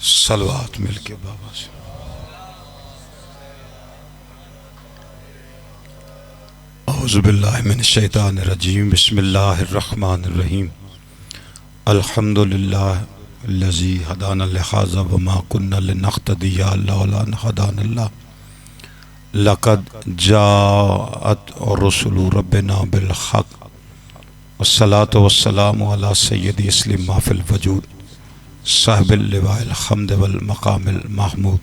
सलवात मिल के बाबा से। औज़ुबिल्लाहि मिनश्शैतानिर्रजीम बिस्मिल्लाहिर्रहमानिर्रहीम। अल्हम्दुलिल्लाहिल्लज़ी हदाना लिहाज़ा वमा कुन्ना लिनख्तदिया लौला अन हदानल्लाह। लक़द जाअत रुसुलु रब्बिना बिल हक़ वस्सलातु वस्सलामु अला सय्यिदी अस्लिम मा फ़िल वजूद साहिबिल लिवाइल हम्द वल मक़ामिल महमूद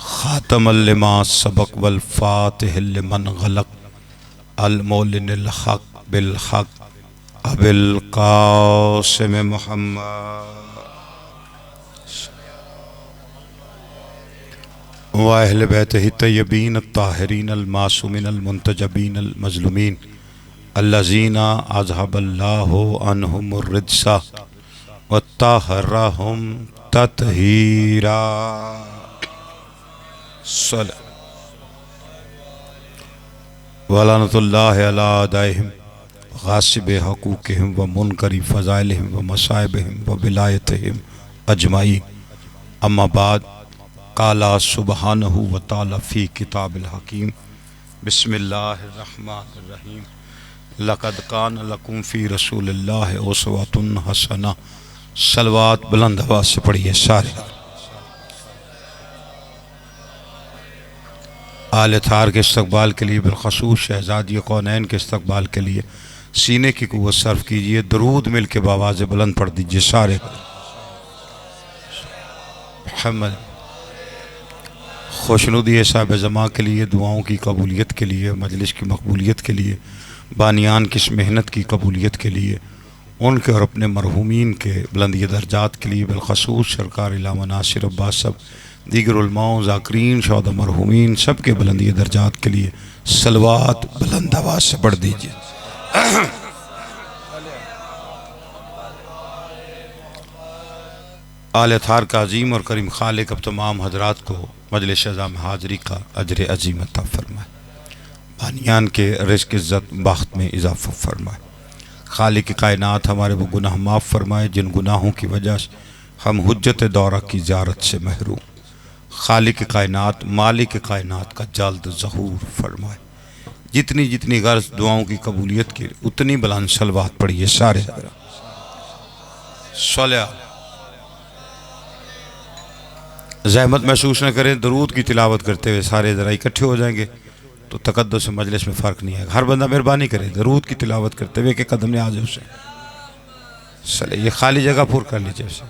ख़ातमल लिमा सबक़ वल फ़ातिहिल लिमन ग़लक़ अल मौलिनिल हक़ बिल हक़ अबिल क़ासिम मुहम्मद व अहले बैतिही तय्यबीन अत्ताहिरीन अल मासूमीन अल मुंतजबीन अल मज़लूमीन अल्लज़ीना अज़हबल्लाहु अन्हुमुर रिज्सा वत्तहरहुम तत्हीरा। वलानतुल्लाहि अला अदाइहिम गासिबि हक़ूक़िहिम व मुनकरी फ़ज़ाइलिहिम व मसाइबिहिम व विलायतिहिम अजमाईन। अम्मा बाद क़ाला सुब्हानहु व तआला फ़ी किताबिल हकीम। बिस्मिल्लाहिर्रहमानिर्रहीम। लक़द कान लकुम फ़ी रसूलिल्लाहि उस्वतुन हसना। सलवात बुलंद आवाज़ से पढ़िए सारे। आले थार के इस्तक़बाल के लिए, बिलख़सूस शहज़ादी कौनैन के इस्तक़बाल के लिए सीने की क़ुव्वत सर्फ कीजिए। दरूद मिल के बावाज़ बुलंद पढ़ दीजिए सारे। मोहम्मद खुशनुदी साहिब ज़मा के लिए, दुआओं की कबूलियत के लिए, मजलिस की मकबूलियत के लिए, बानियान की इस मेहनत की कबूलियत के लिए, उनके और अपने मरहूमीन के बुलंदी दर्जात के लिए, बिलख़सूस सरकार इलामा नासिर अब्बास सब, दीगर उलमाओं ज़ाकिरीन शौदा मरहूमीन सब के बुलंदी दर्जात के लिए सलवात बुलंद आवाज़ से पढ़ दीजिए। आले थार का अजीम और करीम खालिक अब तमाम हजरात को मजलिस अज़ा में हाज़री का अजर अजीम अता फरमाए। बानियान के रिज़्क़ इज़्ज़त बाख्त में इजाफ़ा फरमाए। खालिक कायनात हमारे वो गुनाह माफ़ फरमाए जिन गुनाहों की वजह से हम हुज्जत दौरा की ज़ियारत से महरूम। खालिक कायनात मालिक कायनात का जल्द ज़हूर फरमाए। जितनी जितनी गर्ज़ दुआओं की कबूलियत की उतनी बुलंद सलवात पढ़िए सारे। सल्ला ज़हमत महसूस न करें, दरूद की तिलावत करते हुए सारे ज़रा इकट्ठे हो जाएंगे तो तक़द्दुस मजलिस में फ़र्क नहीं आएगा। हर बंदा मेहरबानी करे दरूद की तिलावत करते हुए कि कदम ने आ जाए उसे सले। ये खाली जगह पूर कर लीजिए उसे।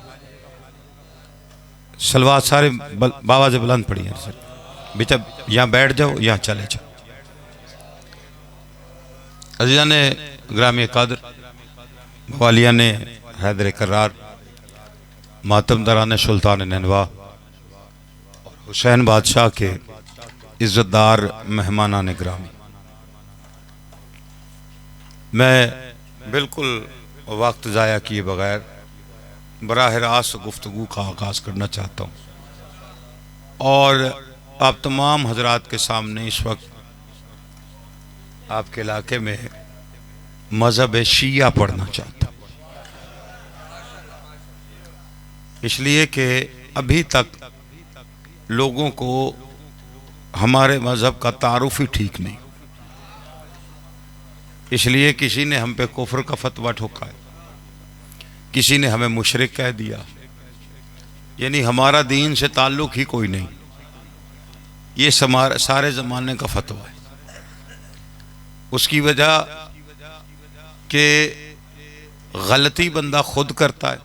सलवात सारे बाबा से बुलंद पढ़िए। बेटा यहाँ बैठ जाओ, यहाँ चले जाओ। अज़ीज़ान ने ग्रामी कादर वालिया ने हैदर करार मातम दरान सुल्तान ननवा हुसैन बादशाह के इज़्ज़तदार मेहमाना ने ग्रामी, मैं बिल्कुल वक्त ज़ाया किए बग़ैर बराह रास्त गुफ्तगू का आगाज़ करना चाहता हूँ और आप तमाम हजरात के सामने इस वक्त आपके इलाके में मज़हब शिया पढ़ना चाहता हूँ, इसलिए कि अभी तक लोगों को हमारे मज़हब का तारुफ ही ठीक नहीं, इसलिए किसी ने हम पे कुफ्र का फतवा ठोका है, किसी ने हमें मुशरिक कह दिया, यानी हमारा दीन से ताल्लुक़ ही कोई नहीं। ये सारे ज़माने का फतवा है। उसकी वजह कि गलती बंदा खुद करता है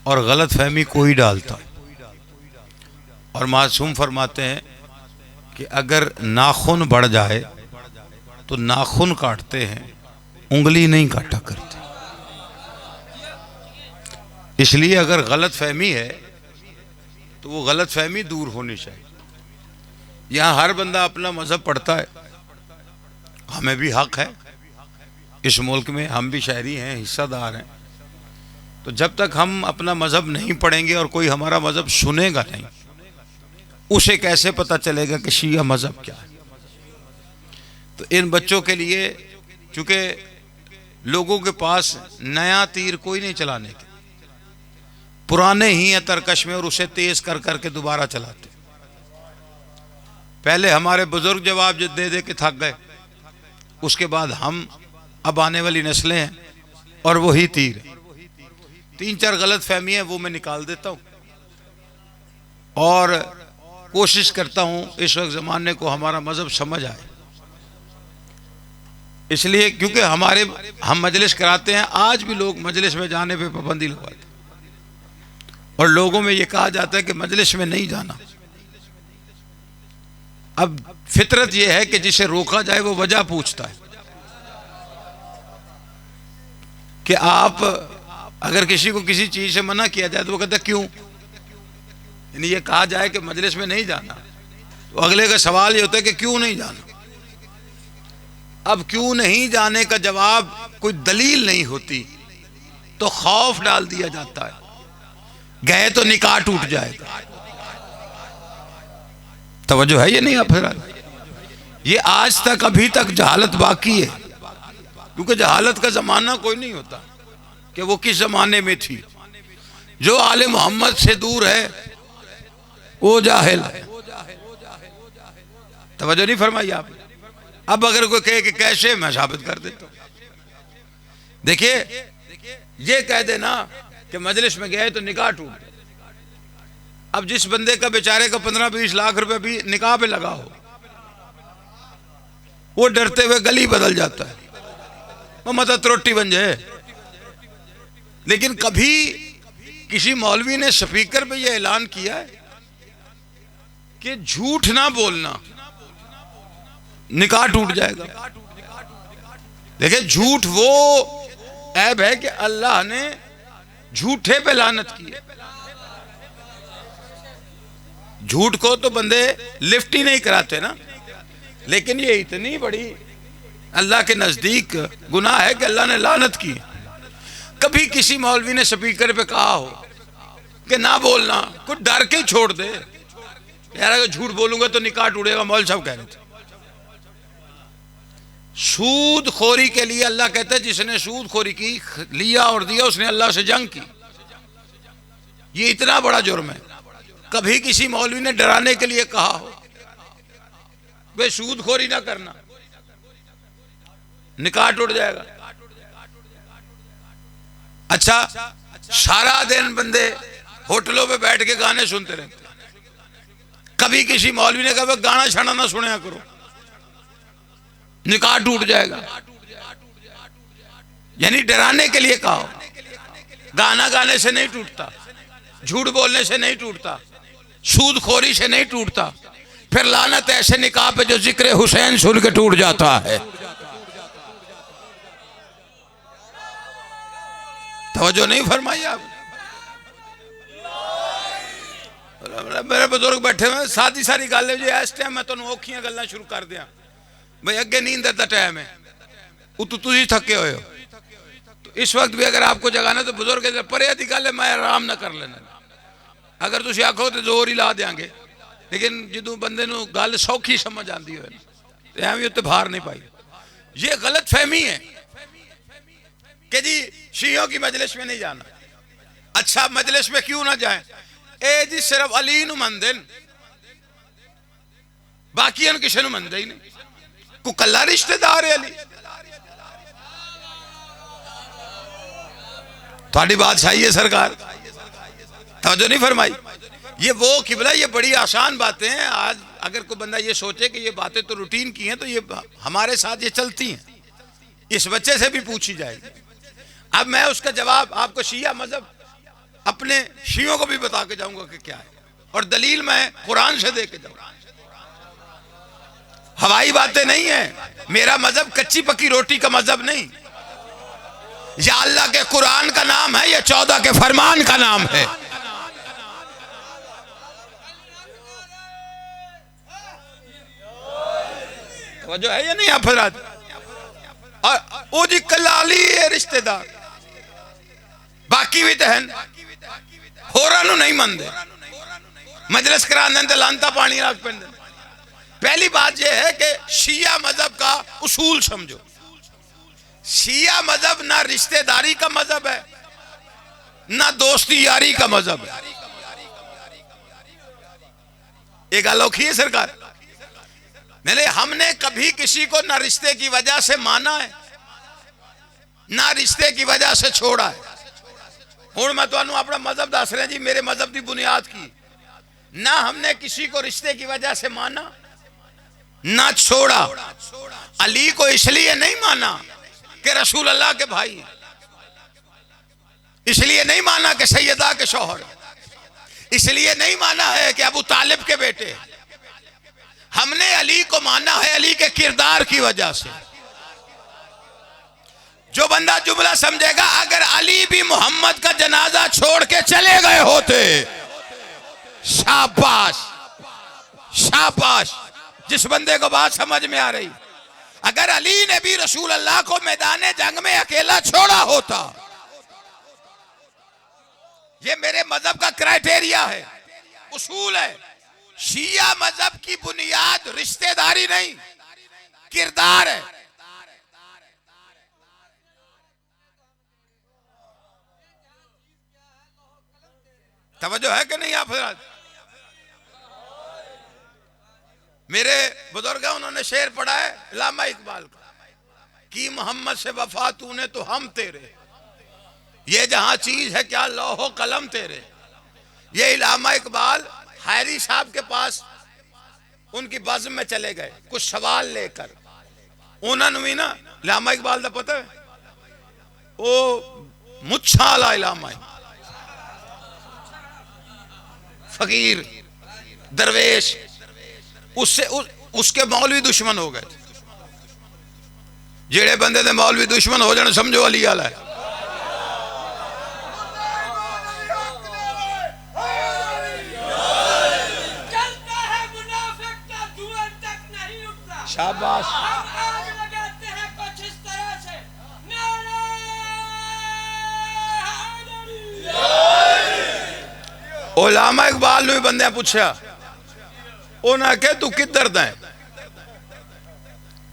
और गलत फहमी कोई डालता है। और मासूम फरमाते हैं कि अगर नाखून बढ़ जाए तो नाखून काटते हैं, उंगली नहीं काटा करते। इसलिए अगर गलत फहमी है तो वो गलत फहमी दूर होनी चाहिए। यहाँ हर बंदा अपना मज़हब पढ़ता है, हमें भी हक है इस मुल्क में, हम भी शहरी हैं, हिस्सादार हैं। तो जब तक हम अपना मज़हब नहीं पढ़ेंगे और कोई हमारा मज़हब सुनेगा नहीं, उसे कैसे पता चलेगा कि शिया मज़हब क्या है। तो इन बच्चों के लिए, चूँकि लोगों के पास नया तीर कोई नहीं चलाने के, पुराने ही हैं तरकश में और उसे तेज कर करके दोबारा चलाते। पहले हमारे बुजुर्ग जवाब दे दे के थक गए, उसके बाद हम, अब आने वाली नस्लें हैं और वही तीर। 3-4 गलत फहमी है वो मैं निकाल देता हूँ और कोशिश करता हूँ इस वक्त ज़माने को हमारा मज़हब समझ आए। इसलिए क्योंकि हम मजलिस कराते हैं, आज भी लोग मजलिस में जाने पे पाबंदी लगाते हैं और लोगों में ये कहा जाता है कि मजलिस में नहीं जाना। अब फितरत यह है कि जिसे रोका जाए वो वजह पूछता है कि आप अगर किसी को किसी चीज से मना किया जाए तो वो कहता है क्यों, यानी ये कहा जाए कि मजलिस में नहीं जाना तो अगले का सवाल ये होता है कि क्यों नहीं जाना। अब क्यों नहीं जाने का जवाब कोई दलील नहीं होती तो खौफ डाल दिया जाता है, गए तो निकाह टूट जाएगा। तवज्जो है ये नहीं आप, ये आज तक अभी तक जहालत बाकी है, क्योंकि जहालत का जमाना कोई नहीं होता कि वो किस जमाने में थी। जो आले मोहम्मद से दूर है वो जाहिल है। तवज्जो नहीं फरमाई आप। अब अगर कोई कहे कि कैसे, मैं साबित कर देता हूं। देखिए, ये कह देना कि मजलिस में गए तो निकाह टूट गया। अब जिस बंदे का बेचारे का 15-20 लाख रुपए भी निकाह पे लगा हो, वो डरते हुए गली बदल जाता है, वो मतलब रोटी बन जाए। लेकिन कभी किसी मौलवी ने स्पीकर पे यह ऐलान किया है कि झूठ ना बोलना, निकाह टूट जाएगा। देखिए, झूठ वो ऐब है कि अल्लाह ने झूठे पे लानत की है। झूठ को तो बंदे लिफ्ट ही नहीं कराते ना, लेकिन ये इतनी बड़ी अल्लाह के नजदीक गुनाह है कि अल्लाह ने लानत की। कभी किसी मौलवी ने स्पीकर पे कहा हो कि ना बोलना, कुछ डर के छोड़ दे यार, अगर झूठ बोलूंगा तो निकाह टूटेगा, मौल साहब कह रहे थे। सूद खोरी के लिए अल्लाह कहता है जिसने सूद खोरी की, लिया और दिया, उसने अल्लाह से जंग की। ये इतना बड़ा जुर्म है। कभी किसी मौलवी ने डराने के लिए कहा हो वे सूद खोरी ना करना, निकाह टूट जाएगा। अच्छा, सारा दिन बंदे होटलों पे बैठ के गाने सुनते रहते। कभी किसी मौलवी ने कहा गाना छाना ना सुना करो, निकाह टूट जाएगा। यानी डराने के लिए कहा। गाना गाने से नहीं टूटता, झूठ बोलने से नहीं टूटता, सूद खोरी से नहीं टूटता। फिर लानत ऐसे निकाह पे जो जिक्र हुसैन सुन के टूट जाता है। तवज्जो नहीं फरमाई आप। मेरे बुजुर्ग बैठे हुए, सादी सारी गल है। इस टाइम मैं तुहानू औखियां गल्लां शुरू कर दियां भाई, अगे नींद का टाइम है, तुसी थके हुए हो, तो इस वक्त भी अगर आपको जगाना तो बुजुर्ग परे दी गल है, मैं आराम ना कर लेना। अगर तुसी आखो तो जोर ही ला देंगे, लेकिन जो बंदे नू गल सौखी समझ आती हो तो एवं उत्ते भार नहीं पाई। ये गलत फहमी है कि जी शियों की मजलिस में नहीं जाना। अच्छा, मजलिस में क्यों ना जाए? ए जी सिर्फ अली नू मनदे, बाकी किसी नू मनदे ही नहीं। को कला रिश्तेदार है अली। थोड़ी बात सही है सरकार, तवज्जो नहीं फरमाई। ये वो किबला, ये बड़ी आसान बातें हैं। आज अगर कोई बंदा ये सोचे कि ये बातें तो रूटीन की हैं, तो ये हमारे साथ ये चलती हैं, इस बच्चे से भी पूछी जाएगी। अब मैं उसका जवाब आपको शिया मजहब अपने शियों को भी बता के जाऊंगा कि क्या है, और दलील मैं कुरान से दे के जाऊंगा। हवाई बातें नहीं है। मेरा मजहब कच्ची पक्की रोटी का मजहब नहीं। या अल्लाह के कुरान का नाम है या 14 के फरमान का नाम है। जो है या नहीं अफराद, और वो जी कलाली है रिश्तेदार, बाकी भी तो है होरा नू नहीं मनदे, मजलिस करा दें तो लानता पानी रख पेंदे। पहली बात यह है कि शिया मजहब का उसूल समझो। शिया मजहब ना रिश्तेदारी का मजहब है ना दोस्ती यारी का मजहब है। एक अलौकी है सरकार। नहीं, हमने कभी किसी को ना रिश्ते की वजह से माना है ना रिश्ते की वजह से छोड़ा है। हूँ मैं तुहानू अपना मजहब दस रहा जी, मेरे मजहब की बुनियाद की ना हमने किसी को रिश्ते की वजह से माना ना छोड़ा। अली को इसलिए नहीं माना कि रसूल अल्लाह के भाई हैं, इसलिए नहीं माना कि सैयदा के शौहर, इसलिए नहीं माना है कि अबू तालिब के बेटे। हमने अली को माना है अली के किरदार की वजह से। जो बंदा जुमला समझेगा, अगर अली भी मोहम्मद का जनाजा छोड़ के चले गए होते, शाबाश शाबाश। जिस बंदे को बात समझ में आ रही, अगर अली ने भी रसूल अल्लाह को मैदान जंग में अकेला छोड़ा होता, ये मेरे मजहब का क्राइटेरिया है, उसूल है। शिया मजहब की बुनियाद रिश्तेदारी नहीं, किरदार है। तवज्जो है कि नहीं आप हज़रात? मेरे बुजुर्ग हैं, उन्होंने शेर पढ़ा है अल्लामा इकबाल का, कि मोहम्मद से वफा तूने तो हम तेरे, ये जहां चीज है क्या लौहो कलम तेरे। ये अल्लामा इकबाल हैरी साहब के पास उनकी बज़्म में चले गए कुछ सवाल लेकर। उन्होंने भी ना अल्लामा इकबाल का पता है, वो मुच्छाला अल्लामा फकीर दरवेश, उससे उसके मौलवी दुश्मन हो गए। जेड़े बंदे दे मौलवी दुश्मन हो जाने समझो अली आला है। शाबाश। उलामा इकबाल ने बंदे पूछा, उन्हें कहा तू किधर दा है,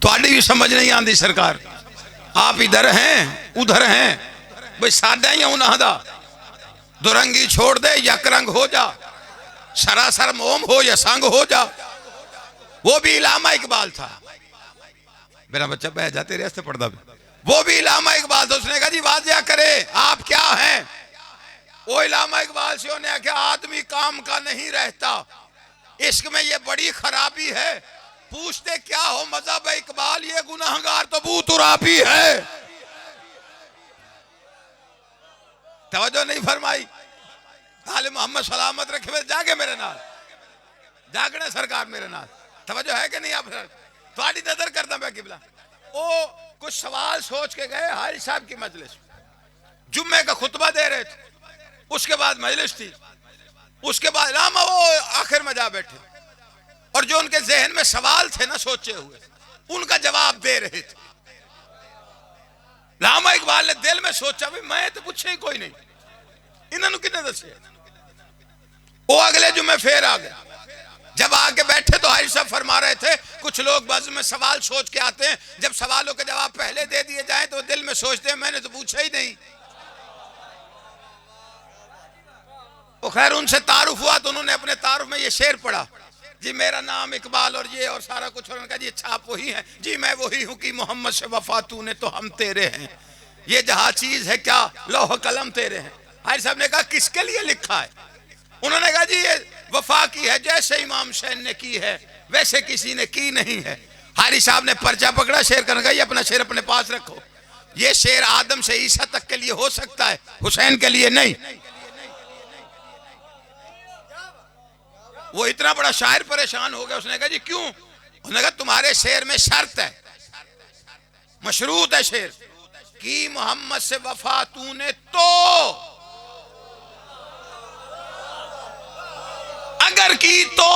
थोड़ी भी समझ नहीं आती सरकार, आप इधर हैं उधर हैं, भाई सादा ही उन्हों दा दुरंगी छोड़ दे, यकरंग हो जा, सरासर मोम हो या संग हो जा। वो भी अल्लामा इकबाल था। मेरा बच्चा बह जा, तेरे से पढ़ता भी। वो भी अल्लामा इकबाल था। उसने कहा जी वाजिया करे आप क्या हैं। वो अल्लामा इकबाल से उन्हें कहा आदमी काम का नहीं रहता, इश्क में ये बड़ी खराबी है, पूछते क्या हो मजहब इकबाल, ये गुनाहगार तो बू तुराबी है। तवज्जो नहीं फरमाई। हाल मोहम्मद सलामत रखे जागे मेरे नाल, जागने सरकार मेरे नाल। तवज्जो है कि नहीं आप थोड़ी नजर करता मैं किबला। वो कुछ सवाल सोच के गए हाजी साहब की मजलिस, जुम्मे का खुतबा दे रहे थे, उसके बाद मजलिस थी, उसके बाद लामा वो आखिर में जा बैठे और जो उनके जहन में सवाल थे ना सोचे हुए, उनका जवाब दे रहे थे। लामा इकबाल ने दिल में सोचा भी मैं तो पूछे ही कोई नहीं, इन्होंने कितने दसे। वो अगले जुम्मे फिर आ गए। जब आके बैठे तो हाजी साहब फरमा रहे थे कुछ लोग बज़्म में सवाल सोच के आते हैं, जब सवालों के जवाब पहले दे दिए जाएं तो दिल में सोचते हैं मैंने तो पूछा ही नहीं। वो खैर उनसे तारुफ हुआ तो उन्होंने अपने तारुफ में ये शेर पढ़ा, जी मेरा नाम इकबाल और ये और सारा कुछ। उन्होंने कहा जी अच्छा आप वही हैं, जी मैं वही हूँ कि मोहम्मद से वफा तूने तो हम तेरे हैं, ये जहाँ चीज है क्या लौह कलम तेरे हैं। हाजी साहब ने कहा किसके लिए लिखा है। उन्होंने कहा जी ये वफा की है, जैसे इमाम हुसैन ने की है वैसे किसी ने की नहीं है। हाजी साहब ने पर्चा पकड़ा, शेर करने का, ये अपना शेर अपने पास रखो, ये शेर आदम से ईसा तक के लिए हो सकता है, हुसैन के लिए नहीं। वो इतना बड़ा शायर परेशान हो गया। उसने कहा जी क्यों। उसने कहा तुम्हारे शेर में शर्त है, मशरूत है शेर कि मोहम्मद से वफा तूने तो, अगर की तो,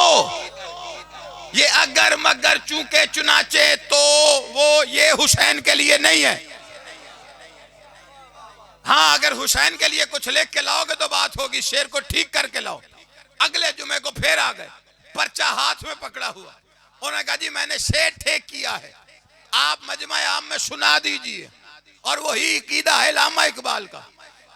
ये अगर मगर चूंके चुनाचे तो वो ये हुसैन के लिए नहीं है। हाँ अगर हुसैन के लिए कुछ लिख के लाओगे तो बात होगी, शेर को ठीक करके लाओ। अगले जुमे को फिर आ गए, पर्चा हाथ में पकड़ा हुआ। उन्होंने कहा जी मैंने शेर ठीक किया है, आप मजमा आम में सुना दीजिए। और वही कीदा है अल्लामा इकबाल का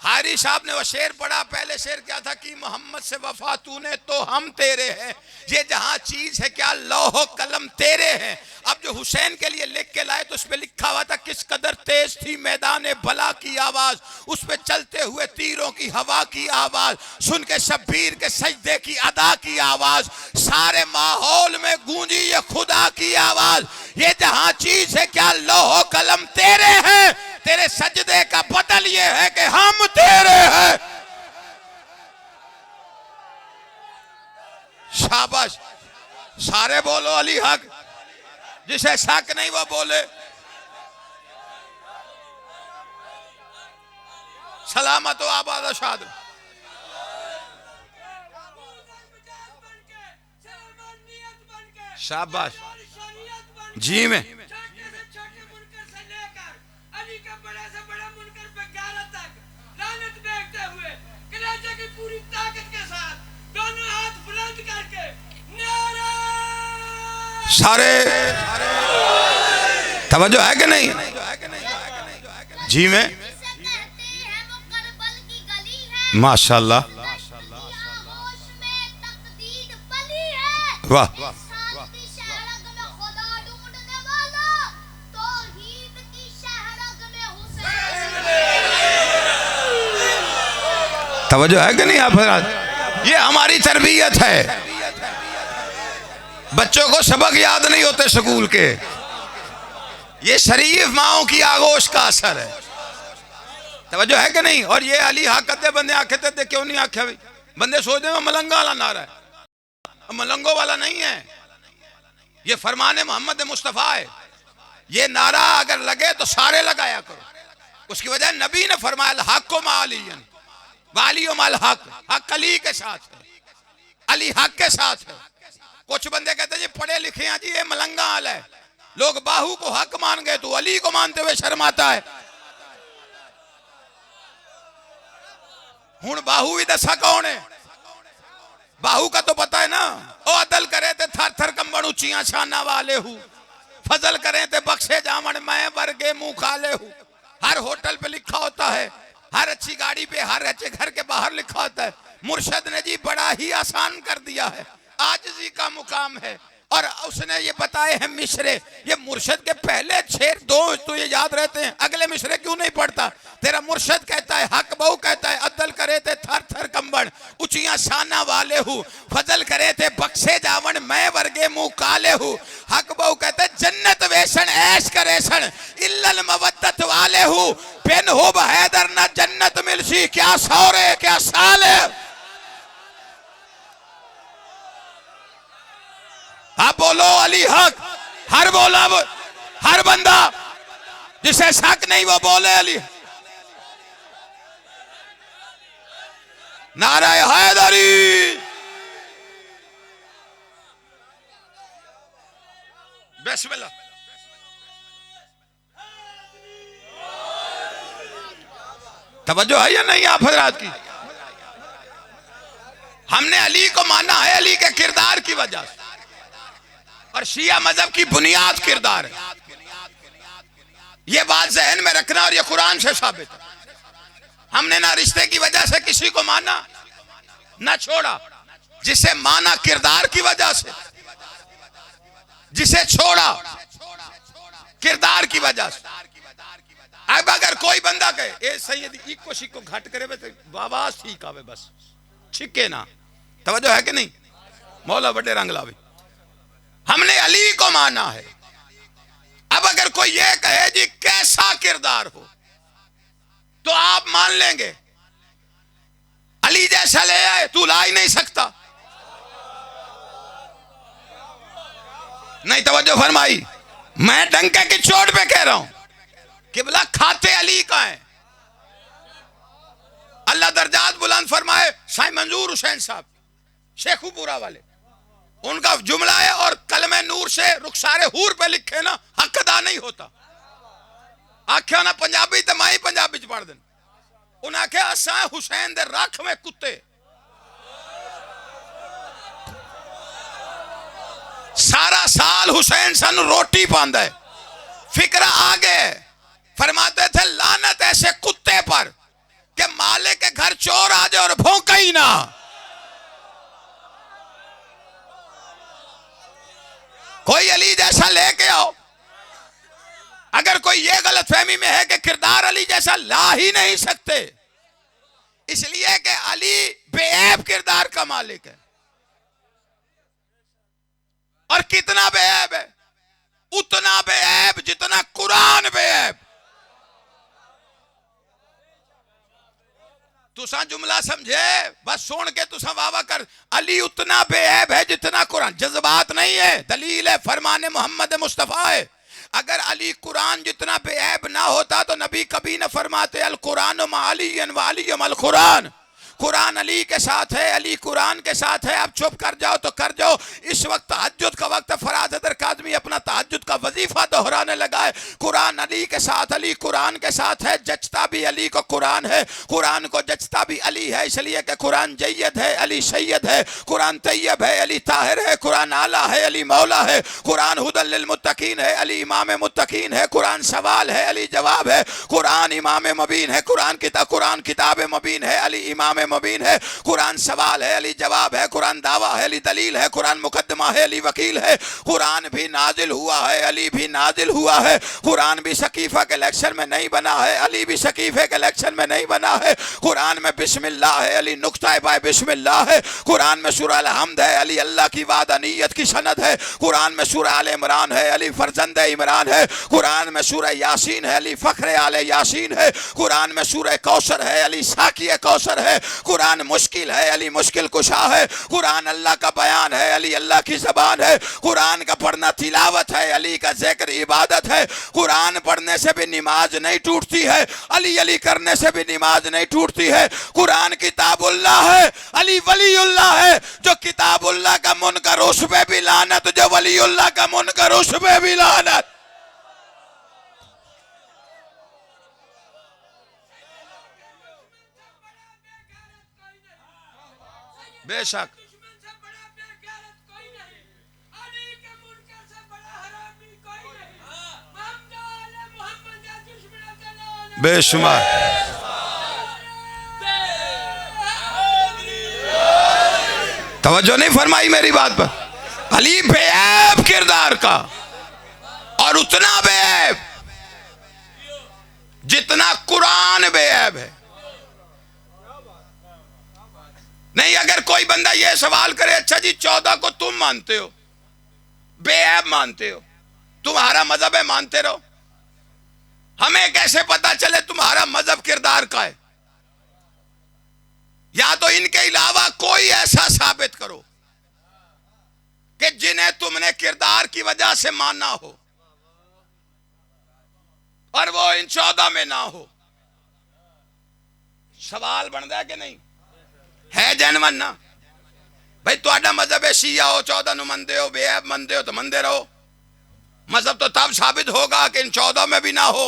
हारी साहब ने वो शेर पढ़ा, पहले शेर क्या था कि मोहम्मद से वफा तूने तो हम तेरे हैं, ये जहां चीज है क्या लौह कलम तेरे हैं। अब जो हुसैन के लिए लिख के लाए तो उस पे लिखा हुआ था किस कदर तेज थी मैदान भला की आवाज, उस पे चलते हुए तीरों की हवा की आवाज, सुन के शब्बीर के सजदे की अदा की आवाज, सारे माहौल में गूंजी ये खुदा की आवाज, ये जहां चीज है क्या लौह कलम तेरे हैं, तेरे सजदे का बदल ये है कि हम तेरे हैं। शाबाश, सारे बोलो अली हक, जिसे शक नहीं वो बोले सलामत व आबाद शाद। शाबाश जी में पूरी ताकत के साथ दोनों हाथ बुलंद करके सारे तवज्जो है कि नहीं जी में माशाल्लाह वाह तवज्जो है कि नहीं आप हज़रात, ये हमारी तरबियत है। बच्चों को सबक याद नहीं होते स्कूल के, ये शरीफ माओं की आगोश का असर है। तवज्जो है कि नहीं। और ये अली हक कहते बंदे आखे थे क्यों नहीं आखे भाई, बंदे सोचते हैं मलंगा वाला नारा है, मलंगों वाला नहीं है, ये फरमाने मोहम्मद मुस्तफ़ा है। ये नारा अगर लगे तो सारे लगाया करो। उसकी वजह नबी ने फरमाया हक को मालियन वाली माल हक, हक अली के साथ है, अली हक के साथ है। कुछ बंदे कहते हैं जी पढ़े लिखे हैं जी, ये मलंगा हाल है, लोग बाहू को हक मान गए तो अली को मानते हुए शर्माता है। हुण बाहू भी दसा कौन है, बाहू का तो पता है ना। ओ अदल करे थे थर थर कंबन ऊंचियां शाना वाले हूँ, फजल करे थे बख्शे जामन मैं वर्गे मुंह खाले हूँ। हर होटल पे लिखा होता है, हर अच्छी गाड़ी पे, हर अच्छे घर के बाहर लिखा होता है। मुर्शद ने जी बड़ा ही आसान कर दिया है, आजिज़ी का मुकाम है। और उसने ये बताए हैं मिसरे, ये मुर्शद के पहले शेर दो तो ये याद रहते हैं, अगले मिसरे क्यों नहीं पढ़ता। तेरा मुर्शद कहता है, हक बहु कहता है, अदल करे थे थर थर कंबन ऊंचियां शाना वाले हूँ, फजल करे थे बख्शे जावन मैं वर्गे मुंह काले हूँ। हक बहु कहते जन्नत वेशन ऐश करेशन इल्लल मवद्दत वाले हूँ, बिन हुब हैदर न जन्नत मिलसी क्या सौरे क्या साले। आप बोलो अली हक, हर बोला हर बंदा जिसे शक नहीं वो बोले अली। नारा हैदरी, बिस्मिल्लाह। तवज्जो है या नहीं आप हजरात की। हमने अली को माना है अली के किरदार की वजह से, और शिया मजहब की बुनियाद किरदार है। ये बात जहन में रखना, और ये कुरान से साबित है। हमने ना रिश्ते की वजह से किसी को माना ना छोड़ा, जिसे माना किरदार की वजह से, जिसे छोड़ा किरदार की वजह से। अब अगर कोई बंदा कहे ए सैयद इको शिको घट करे बाबा ठीक आवे बस छिके ना, तवज्जो है कि नहीं। मौला बड़े रंग लावे, हमने अली को माना है। अब अगर कोई ये कहे जी कैसा किरदार हो तो आप मान लेंगे, अली जैसा ले आए तू ला ही नहीं सकता। नहीं तवज्जो फरमाई, मैं डंके की चोट पे कह रहा हूं कि बोला खाते अली का है। अल्लाह दर्जात बुलंद फरमाए। साईं मंजूर हुसैन साहब शेखुपुरा वाले, उनका जुमला है, और कलमे नूर से रुखसारे हूर पे लिखे ना हक अदा नहीं होता। आख्या ना पंजाबी तो मैं ही पंजाबी च पढ़ देना। उन्हें आख्या असा हुसैन दे रख में कुत्ते, सारा साल हुसैन सन रोटी पांदा है। फिक्र आगे फरमाते थे लानत ऐसे कुत्ते पर कि मालिक के घर चोर आ जाए और भौंका ही ना। कोई अली जैसा लेके आओ। अगर कोई ये गलतफहमी में है कि किरदार अली जैसा ला ही नहीं सकते, इसलिए कि अली बेऐब किरदार का मालिक है। और कितना बेऐब है? उतना बेऐब जितना कुरान बेऐब। तुसा जुमला समझे, बस सुन के तुसा वावा कर। अली उतना बेऐब है जितना कुरान। जज्बात नहीं है, दलील है, फरमाने मोहम्मद मुस्तफा है। अगर अली कुरान जितना बेऐब ना होता तो नबी कभी न फरमाते अल कुरान मा अलीयन व अलीयम अल कुरान। कुरान अली के साथ है, अली कुरान के साथ है। अब चुप कर जाओ तो कर जाओ। इस वक्त तहज्जुद का वक्त है। फराज हैदर काज़मी अपना तहज्जुद का वजीफा दोहराने लगा है। कुरान अली के साथ, अली कुरान के साथ है। जचता भी अली को कुरान है, कुरान को जचता भी अली है। इसलिए कि कुरान जय्यद है, अली सैयद है। कुरान तैयब है, अली ताहिर है। कुरान आला है, अली मौला है। कुरान हुदल लिल मुत्तकीन है, अली इमाम मुत्तकीन है। कुरान सवाल है, अली जवाब है। कुरान इमाम मुबीन है, कुरान किताब मुबीन है, अली इमाम मुबीन है। कुरान सवाल है, अली जवाब है। कुरान दावा है, अली दलील है। कुरान मुकद्दमा है, अली वकील है। कुरान भी नाजिल हुआ है, अली भी नाजिल हुआ है। कुरान भी सकीफा के इलेक्शन में नहीं बना है, अली भी सकीफे के इलेक्शन में नहीं बना है। कुरान में बिस्मिल्लाह है, अली नुक्ता बाय बिस्मिल्लाह है। कुरान में सूरह अल हम्द है, अली अल्लाह की वादानियत की सनद है। कुरान में सूरह आल इमरान है, अली फरजंद इमरान है। कुरान में सूरह यासीन है, अली फख्र आल यासीन है। कुरान में सूरह कौसर है, अली साकी कौसर है। कुरान मुश्किल है, अली मुश्किल कुशा है। कुरान अल्लाह का बयान है, अली अल्लाह की ज़बान है। कुरान का पढ़ना तिलावत है, अली का जिक्र इबादत है। कुरान पढ़ने से भी नमाज नहीं टूटती है, अली अली करने से भी नमाज नहीं टूटती है। कुरान किताबुल्लाह है, अली वलीउल्लाह है। जो किताबुल्लाह का मुनकर उस पे भी लानत, जो वलीउल्लाह का मुनकर उस पे भी लानत। बेशक दुश्मन से बड़ा बेगैरत कोई नहीं, अली के मुनकर से बड़ा हरामी कोई नहीं। मोहम्मद या दुश्मन के लाने बेशुमार। तवज्जो नहीं फरमाई मेरी बात पर। अली बेऐब किरदार का, और उतना बेऐब जितना कुरान बेऐब है। नहीं, अगर कोई बंदा ये सवाल करे, अच्छा जी 14 को तुम मानते हो, बेऐब मानते हो, तुम्हारा मजहब है, मानते रहो, हमें कैसे पता चले तुम्हारा मजहब किरदार का है? या तो इनके अलावा कोई ऐसा साबित करो कि जिन्हें तुमने किरदार की वजह से माना हो और वो इन 14 में ना हो। सवाल बनता है कि नहीं? है जनवन ना भाई, तुहाडा मजहब है शिया हो, 14 नु मनदे हो, बेऐब मनदे हो तो मनदे रहो। मजहब तो तब साबित होगा कि इन 14 में भी ना हो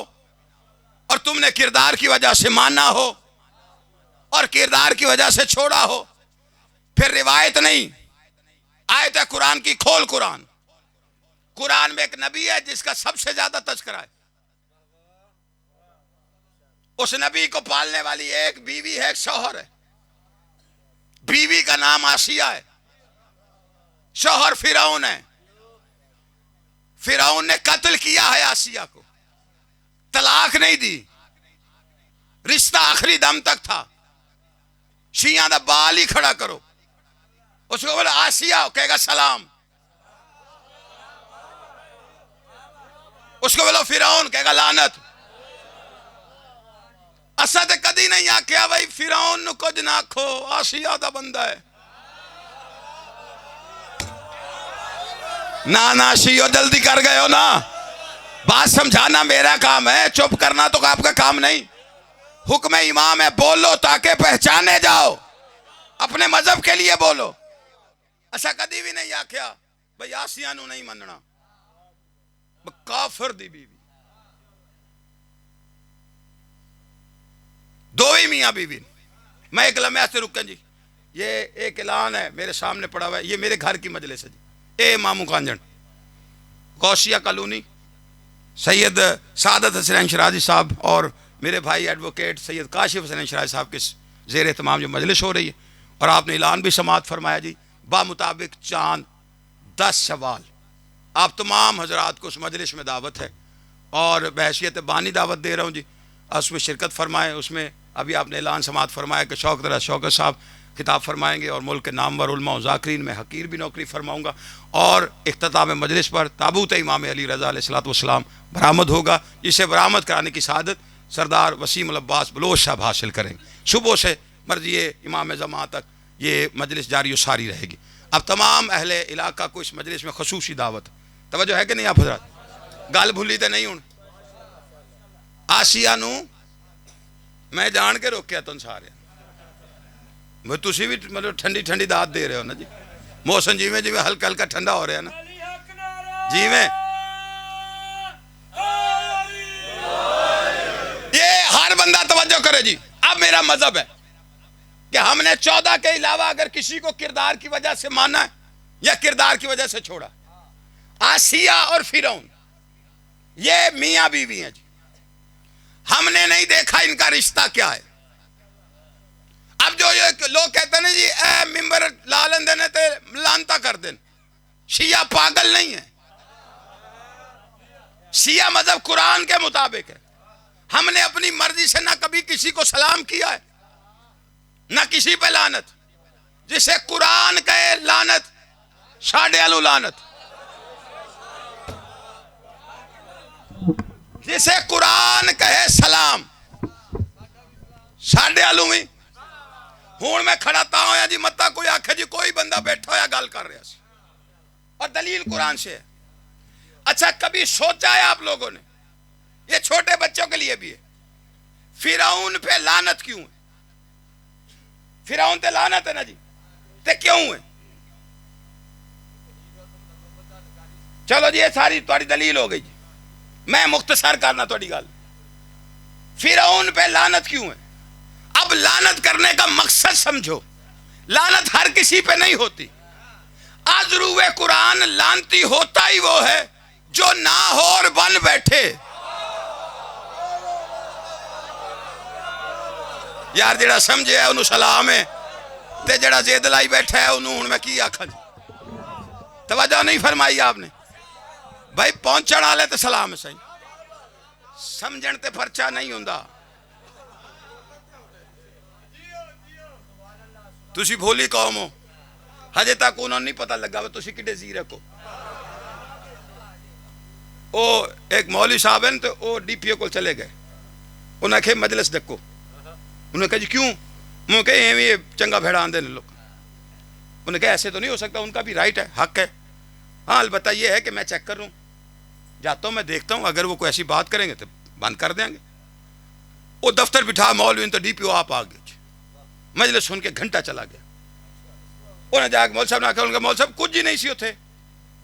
और तुमने किरदार की वजह से माना हो और किरदार की वजह से छोड़ा हो। फिर रिवायत नहीं, आयत है कुरान की। खोल कुरान। कुरान में एक नबी है जिसका सबसे ज्यादा तज़किरा है। उस नबी को पालने वाली एक बीवी है, एक शौहर है। बीवी का नाम आसिया है, शौहर फिरौन है। फिरौन ने कत्ल किया है आसिया को, तलाक नहीं दी, रिश्ता आखिरी दम तक था। शिया दा बाल ही खड़ा करो, उसको बोला आसिया, कहेगा सलाम। उसको बोलो फिरौन, कहेगा लानत। असा तो कदी नहीं आख्या भाई फिरौन नु कुछ ना आखो, आसिया दा बंदा है। ना शियो, जल्दी कर गए हो ना। बात समझाना मेरा काम है, चुप करना तो आपका काम नहीं। हुक्म इमाम है, बोलो ताकि पहचाने जाओ। अपने मजहब के लिए बोलो। असा कदी भी नहीं आख्या भाई आसिया नु नहीं मनना, काफिर दी बीवी। दो ही मियाँ बीवी। मैं एक लम्हे से रुकें जी, ये एक ऐलान है मेरे सामने पड़ा हुआ है, ये मेरे घर की मजलिस है जी। ए मामू कांजन, गौसिया कॉलोनी, सैयद सादत हसनैन शराजी साहब और मेरे भाई एडवोकेट सैयद काशिफ हुसैन शराय साहब के ज़ेर एहतमाम जो मजलिस हो रही है, और आपने ऐलान भी समात फरमाया जी, बामुताबिक चांद 10 शवाल आप तमाम हजरात को उस मजलिस में दावत है, और बहैसियत बानी दावत दे रहा हूँ जी, उसमें शिरकत फरमाएँ। उसमें अभी आपने ऐलान समात फरमाया कि शौकत साहब खिताब फरमाएंगे, और मुल्क के नामवर उलमा और ज़ाकिरीन में हकीर भी नौकरी फरमाऊँगा, और इख्तिताम मजलिस पर ताबूत इमाम अली रज़ा अलैहिस्सलाम बरामद होगा, जिसे बरामद कराने की शहादत सरदार वसीम अल अब्बास बलोच साहब हासिल करेंगे। सुबह से मर्जी इमाम ज़मा तक ये मजलिस जारी व सारी रहेगी। अब तमाम अहले इलाका को इस मजलिस में खसूसी दावत, तवज्जो है कि नहीं आप हज़रात? गल भुली तो नहीं हूँ। आसिया नू मैं जान के रोकिया तुम सारे, तुसी भी मतलब ठंडी ठंडी दात दे रहे हो ना जी, मौसम जिमें जिमें हल्का हल्का ठंडा हो रहा है ना, जिमें ये हर बंदा तवज्जो करे जी। अब मेरा मजहब है कि हमने 14 के अलावा अगर किसी को किरदार की वजह से माना है या किरदार की वजह से छोड़ा, आसिया और फिरौन ये मियां बीवी हैं जी, हमने नहीं देखा इनका रिश्ता क्या है। अब जो ये लोग कहते हैं ना जी ए मिंबर लालन देने ते लानता कर देन, शिया पागल नहीं है। शिया मजहब कुरान के मुताबिक है। हमने अपनी मर्जी से ना कभी किसी को सलाम किया है ना किसी पे लानत। जिसे कुरान कहे लानत, साढ़े आलू लानत। जिसे कुरान कहे सलाम, साढ़े आलू में। हूं मैं खड़ा ता होया जी, मत्ता कोई आखे जी कोई बंदा बैठा होया गल कर रहा सी, और दलील कुरान से है। अच्छा कभी सोचा है आप लोगों ने, ये छोटे बच्चों के लिए भी है, फिरौन पे लानत क्यों है? फिरौन ते लानत है ना जी, ते क्यों है? चलो जी ये सारी तुम्हारी दलील हो गई जी, मैं मुख्तसर करना थोड़ी गल। फिरौन पे लानत क्यों है? अब लानत करने का मकसद समझो। लानत हर किसी पे नहीं होती। आजरूए कुरान लानती होता ही वो है जो ना हो और बन बैठे। यार जेड़ा समझे है उन्होंने सलाम है, ते जेड़ा जेद लाई बैठा है उन्होंने मैं की आखा जी। तवज्जो नहीं फरमाई आपने भाई, पहुंचने वाले तो सलाम है सही, समझण ते परचा नहीं हुंदा। तुसी भोली कौम हो, हजे तक उन्होंने नहीं पता लगा तुसी किडे जी रखो। ओ एक मौलवी साहब हैं तो वो डीपीओ को चले गए, उन्हें आखे मजलिस देखो। उन्होंने कहा जी क्यों? उन्होंने कहा ये चंगा भेड़ा आंदे लोग। उन्होंने कहा ऐसे तो नहीं हो सकता, उनका भी राइट है, हक है। हाँ अलबत्ता ये है कि मैं चेक कर लूँ, जाता हूँ मैं देखता हूँ, अगर वो कोई ऐसी बात करेंगे तो बंद कर देंगे। वो दफ्तर बिठा मौलवी तो डीपीओ आप आ गए, मजलिस सुन के घंटा चला गया। उन्हें जाके मौल साहब ने आखिया, उनका मौल साहब कुछ ही नहीं सी उथे,